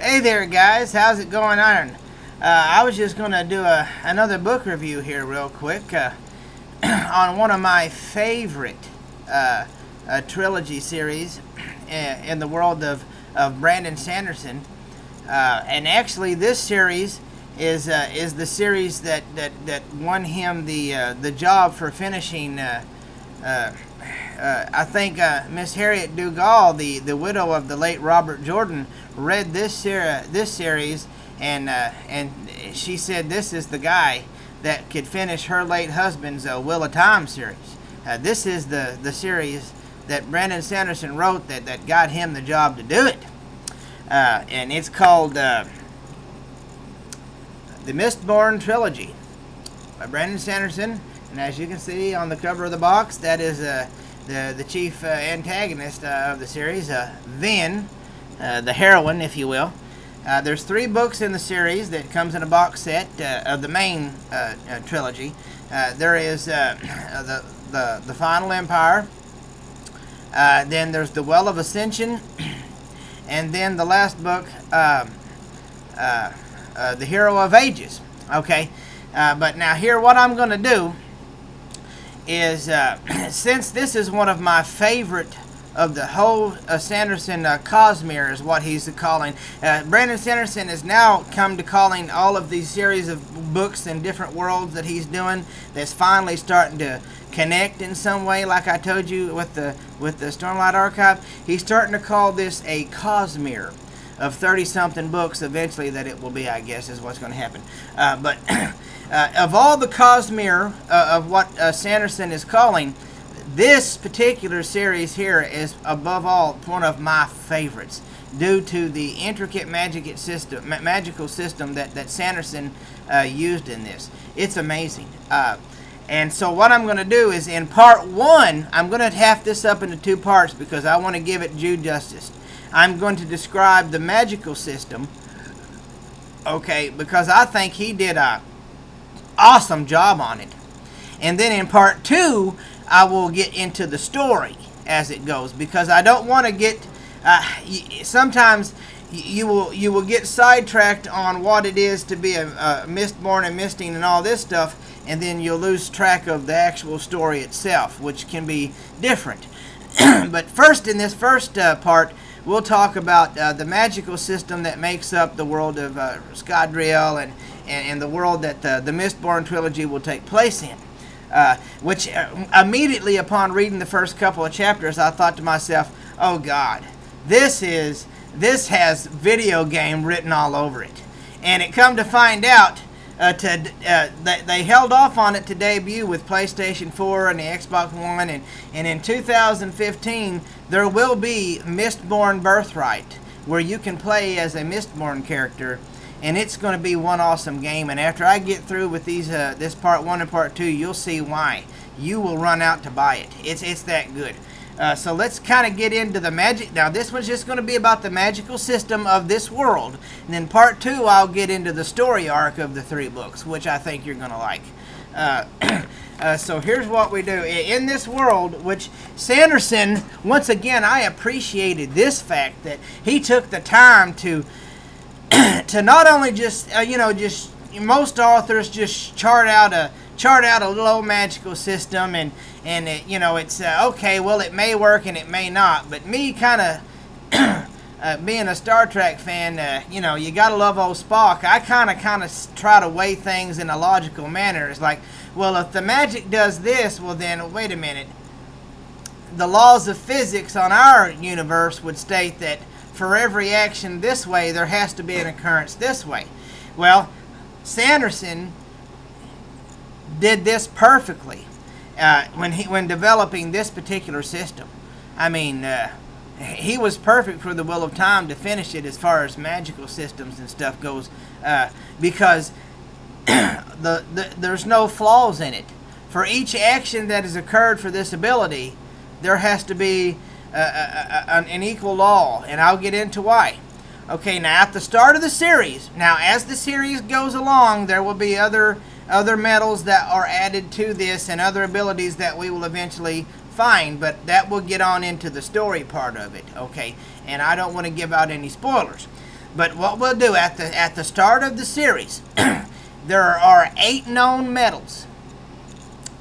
Hey there guys, how's it going on? I was just going to do another book review here real quick on one of my favorite trilogy series in the world of Brandon Sanderson. And actually this series is the series that won him the job for finishing I think Miss Harriet Dugall, the widow of the late Robert Jordan, read this series, and she said this is the guy that could finish her late husband's Wheel of Time series. This is the series that Brandon Sanderson wrote that got him the job to do it, and it's called the Mistborn Trilogy by Brandon Sanderson. And as you can see on the cover of the box, that is the chief antagonist of the series, Vin, the heroine, if you will. There's 3 books in the series that comes in a box set of the main trilogy. There is the Final Empire, then there's the Well of Ascension, and then the last book, the Hero of Ages. Okay, but now here what I'm going to do is, since this is one of my favorite of the whole Sanderson Cosmere is what he's calling. Brandon Sanderson has now come to calling all of these series of books in different worlds that he's doing that's finally starting to connect in some way, like I told you with the Stormlight Archive. He's starting to call this a Cosmere of 30-something books eventually that it will be, I guess, is what's going to happen. But of all the Cosmere of what Sanderson is calling, this particular series here is above all one of my favorites due to the intricate magical system that Sanderson used in this. It's amazing. And so what I'm going to do is, in part 1, I'm going to half this up into 2 parts because I want to give it due justice. I'm going to describe the magical system, okay, because I think he did a awesome job on it. And then in part 2, I will get into the story as it goes, because I don't want to get sometimes you will get sidetracked on what it is to be a Mistborn and misting and all this stuff, and then you'll lose track of the actual story itself, which can be different. But first, in this first part, we'll talk about the magical system that makes up the world of Scadrial and the world that the Mistborn trilogy will take place in. Which immediately upon reading the first couple of chapters, I thought to myself, oh God, this has video game written all over it. And it come to find out they held off on it to debut with PlayStation 4 and the Xbox One, and in 2015 there will be Mistborn Birthright, where you can play as a Mistborn character. And it's going to be one awesome game. And after I get through with these, this part 1 and part 2, you'll see why. You will run out to buy it. It's that good. So let's kind of get into the magic. Now this one's just going to be about the magical system of this world. And then part 2, I'll get into the story arc of the 3 books, which I think you're going to like. So here's what we do. In this world, which Sanderson, once again, I appreciated this fact that he took the time to not only just just most authors just chart out a little old magical system and it, it's okay, well, it may work and it may not, but me kind of being a Star Trek fan, you gotta love old Spock. I kind of try to weigh things in a logical manner. It's like, well, if the magic does this, well then wait a minute, the laws of physics on our universe would state that for every action this way, there has to be an occurrence this way. Well, Sanderson did this perfectly when developing this particular system. I mean, he was perfect for the Wheel of Time to finish it as far as magical systems and stuff goes, because there's no flaws in it. For each action that has occurred for this ability, there has to be an equal law, and I'll get into why. Okay, now at the start of the series, now as the series goes along, there will be other metals that are added to this and other abilities that we will eventually find, but that will get on into the story part of it, okay? And I don't want to give out any spoilers. But what we'll do at the start of the series, there are 8 known metals.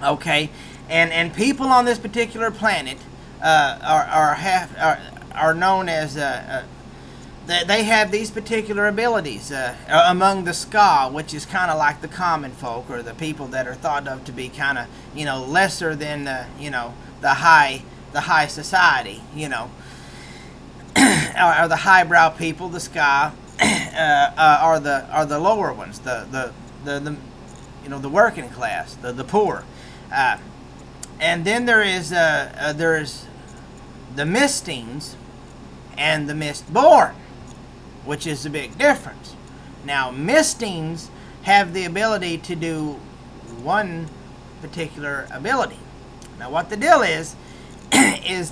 Okay, and people on this particular planet are known as they have these particular abilities among the Ska, which is kind of like the common folk, or the people that are thought of to be kind of, you know, lesser than the high society, you know, or the highbrow people. The Ska are the lower ones, the you know, the working class, the poor. And then there's the Mistings and the Mistborn, which is a big difference. Now, Mistings have the ability to do one particular ability. Now, what the deal is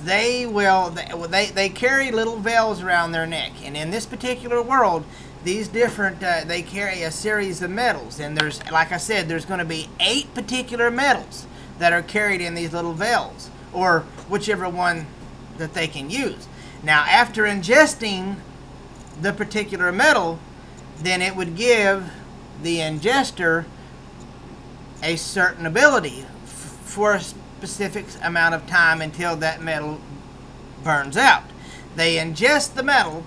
they carry little veils around their neck, and in this particular world, these different they carry a series of metals, and there's, like I said, there's going to be 8 particular metals that are carried in these little veils, or whichever one that they can use. Now, after ingesting the particular metal, then it would give the ingester a certain ability for a specific amount of time until that metal burns out. They ingest the metal,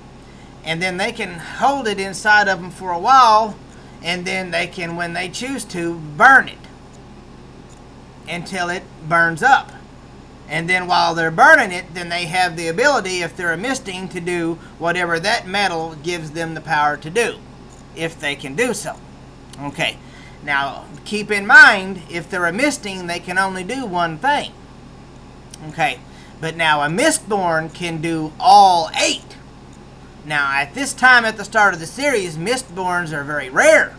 and then they can hold it inside of them for a while, and then they can, when they choose to, burn it until it burns up. And then while they're burning it, then they have the ability, if they're a misting, to do whatever that metal gives them the power to do, if they can do so. Okay. Now, keep in mind, if they're a misting, they can only do one thing. Okay. But now a Mistborn can do all 8. Now, at this time, at the start of the series, Mistborns are very rare.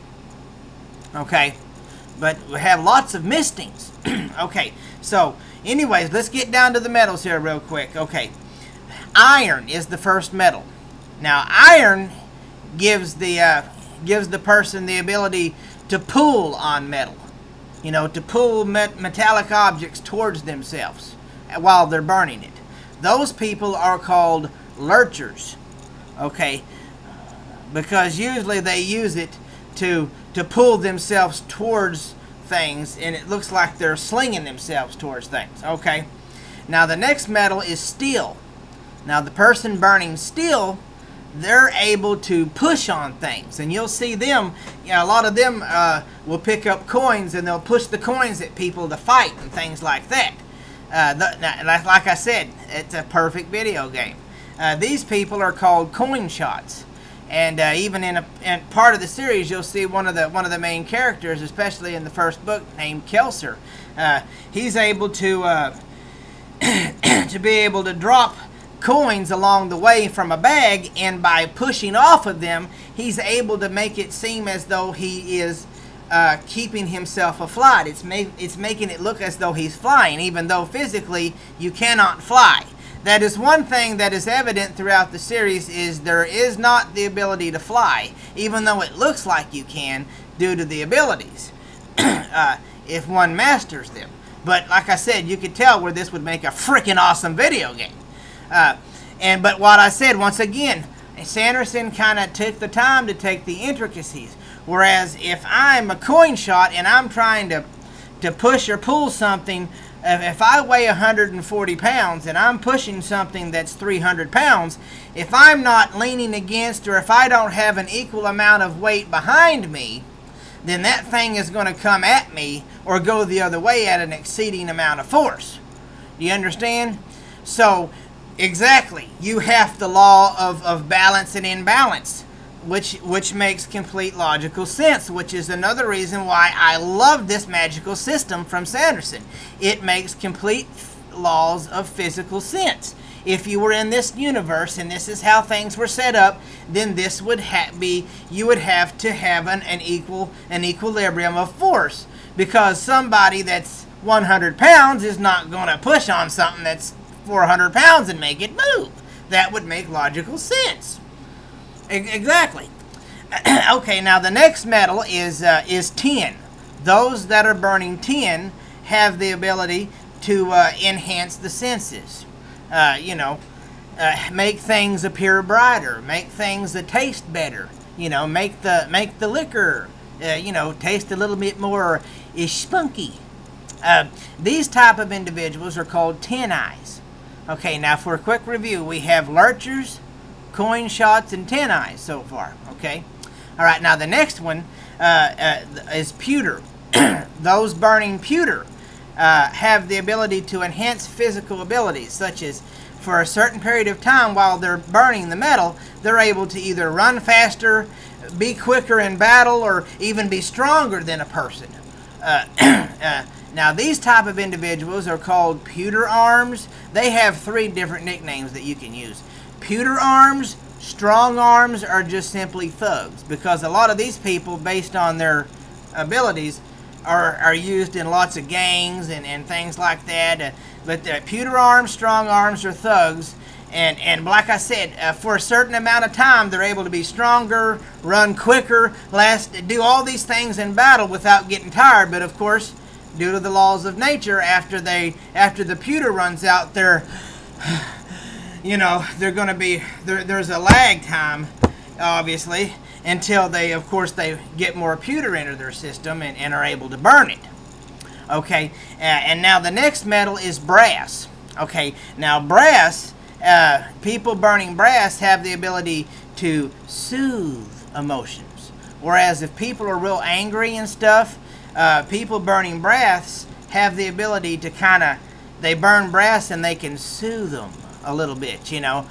Okay. But we have lots of mistings. Okay. So, anyways, let's get down to the metals here real quick. Okay. Iron is the first metal. Now, iron gives the person the ability to pull on metal. You know, to pull metallic objects towards themselves while they're burning it. Those people are called lurchers. Okay. Because usually they use it to pull themselves towards things, and it looks like they're slinging themselves towards things. Okay. Now, the next metal is steel. Now, the person burning steel, they're able to push on things, and you'll see them, you know, a lot of them will pick up coins, and they'll push the coins at people to fight and things like that. Like I said, it's a perfect video game. These people are called coin shots, and even in part of the series, you'll see one of the main characters, especially in the first book, named Kelser. He's able to to be able to drop coins along the way from a bag, and by pushing off of them, he's able to make it seem as though he is keeping himself afloat. It's making it look as though he's flying, even though physically you cannot fly. That is one thing that is evident throughout the series, is there is not the ability to fly, even though it looks like you can due to the abilities, if one masters them. But like I said, you could tell where this would make a freaking awesome video game. But what I said, once again, Sanderson kind of took the time to take the intricacies. Whereas if I'm a coin shot and I'm trying to push or pull something, if I weigh 140 pounds and I'm pushing something that's 300 pounds, if I'm not leaning against, or if I don't have an equal amount of weight behind me, then that thing is going to come at me or go the other way at an exceeding amount of force. Do you understand? So, exactly, you have the law of balance and imbalance, which makes complete logical sense, which is another reason why I love this magical system from Sanderson. It makes complete laws of physical sense. If you were in this universe and this is how things were set up, then this would you would have to have an equilibrium of force, because somebody that's 100 pounds is not going to push on something that's 400 pounds and make it move. That would make logical sense. Exactly. Okay, now the next metal is tin. Those that are burning tin have the ability to enhance the senses. You know, make things appear brighter, make things that taste better. You know, make the liquor, you know, taste a little bit more spunky. These type of individuals are called Ten Eyes. Okay, now for a quick review, we have lurchers, coin shots, and Ten Eyes so far. Okay, all right. Now the next one is pewter. Those burning pewter have the ability to enhance physical abilities, such as for a certain period of time while they're burning the metal, they're able to either run faster, be quicker in battle, or even be stronger than a person. Now these type of individuals are called pewter arms. They have 3 different nicknames that you can use. Pewter arms, strong arms, or just simply thugs, because a lot of these people, based on their abilities, are used in lots of gangs and things like that. But pewter arms, strong arms, or thugs. And like I said, for a certain amount of time, they're able to be stronger, run quicker, do all these things in battle without getting tired. But of course, due to the laws of nature, after the pewter runs out, they're going to be there's a lag time, obviously, until they get more pewter into their system and are able to burn it. Okay, and now the next metal is brass. Okay, now brass, people burning brass have the ability to soothe emotions. Whereas if people are real angry and stuff, people burning brass have the ability to they burn brass and they can soothe them a little bit, you know.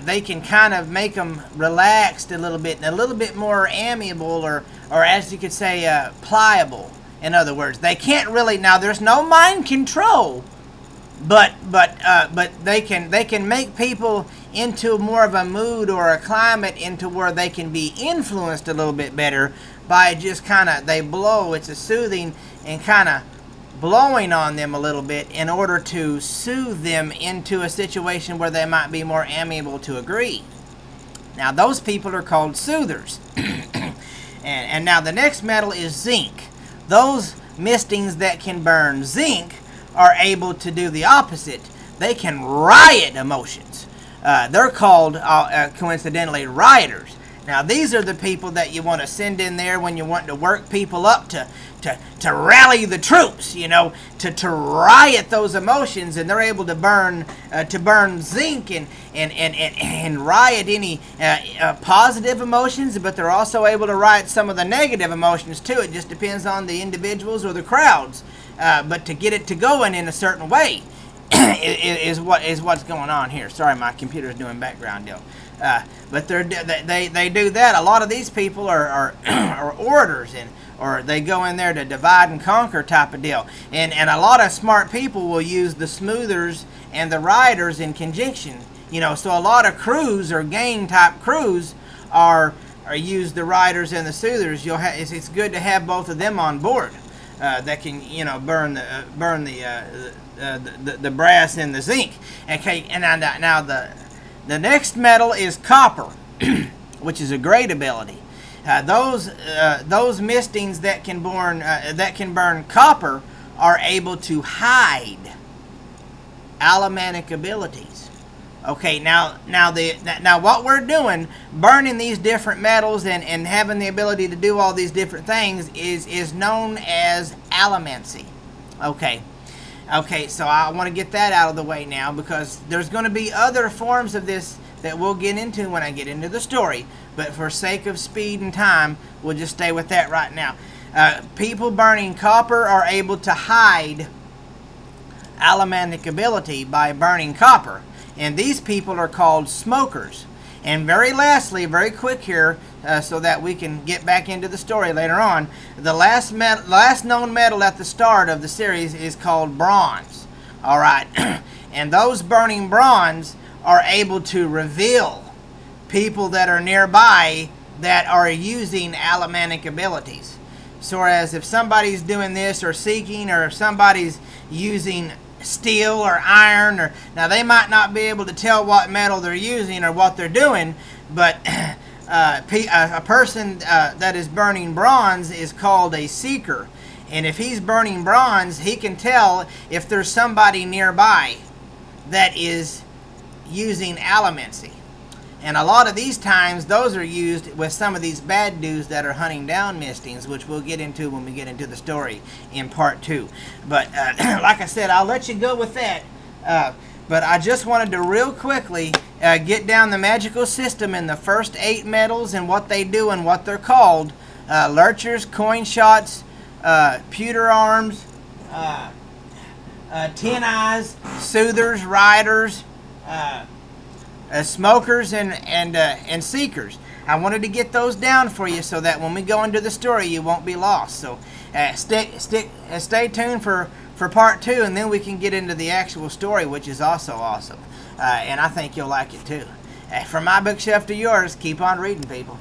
They can kind of make them relaxed a little bit and a little bit more amiable, or as you could say, pliable. In other words, they can't really, now there's no mind control, but they can make people into more of a mood or a climate into where they can be influenced a little bit better by just they blow. It's a soothing and blowing on them a little bit in order to soothe them into a situation where they might be more amiable to agree. Now those people are called soothers. and now the next metal is zinc. Those mistings that can burn zinc are able to do the opposite. They can riot emotions. They're called, coincidentally, rioters. Now, these are the people that you want to send in there when you want to work people up to rally the troops, you know, to riot those emotions, and they're able to burn zinc and riot any positive emotions, but they're also able to riot some of the negative emotions too. It just depends on the individuals or the crowds, but to get it to going in a certain way is what's going on here. Sorry, my computer's doing background deal. But they do that. A lot of these people are orators, or they go in there to divide and conquer type of deal. And a lot of smart people will use the smoothers and the riders in conjunction. You know, so a lot of crews or gang type crews are use the riders and the soothers. It's good to have both of them on board that can, you know, burn the brass and the zinc. Okay, and now the next metal is copper, which is a great ability. Those mistings that can burn copper are able to hide allomantic abilities. Okay, now what we're doing, burning these different metals and having the ability to do all these different things is known as allomancy. Okay, so I want to get that out of the way now, because there's going to be other forms of this that we'll get into when I get into the story. But for sake of speed and time, we'll just stay with that right now. People burning copper are able to hide allomantic ability by burning copper. And these people are called smokers. And very lastly, very quick here, so that we can get back into the story later on, the last known metal at the start of the series is called bronze. Alright, and those burning bronze are able to reveal people that are nearby that are using allomantic abilities. So as if somebody's doing this or seeking, or if somebody's using steel or iron, or now they might not be able to tell what metal they're using or what they're doing, but a person that is burning bronze is called a seeker. And if he's burning bronze, he can tell if there's somebody nearby that is using allomancy. And a lot of these times, those are used with some of these bad dudes that are hunting down mistings, which we'll get into when we get into the story in part 2. But like I said, I'll let you go with that. But I just wanted to real quickly get down the magical system in the first 8 metals and what they do and what they're called. Lurchers, coin shots, pewter arms, 10 eyes, soothers, riders, smokers, and seekers. I wanted to get those down for you so that when we go into the story, you won't be lost. So stay tuned for part 2, and then we can get into the actual story, which is also awesome. And I think you'll like it too. From my bookshelf to yours, keep on reading, people.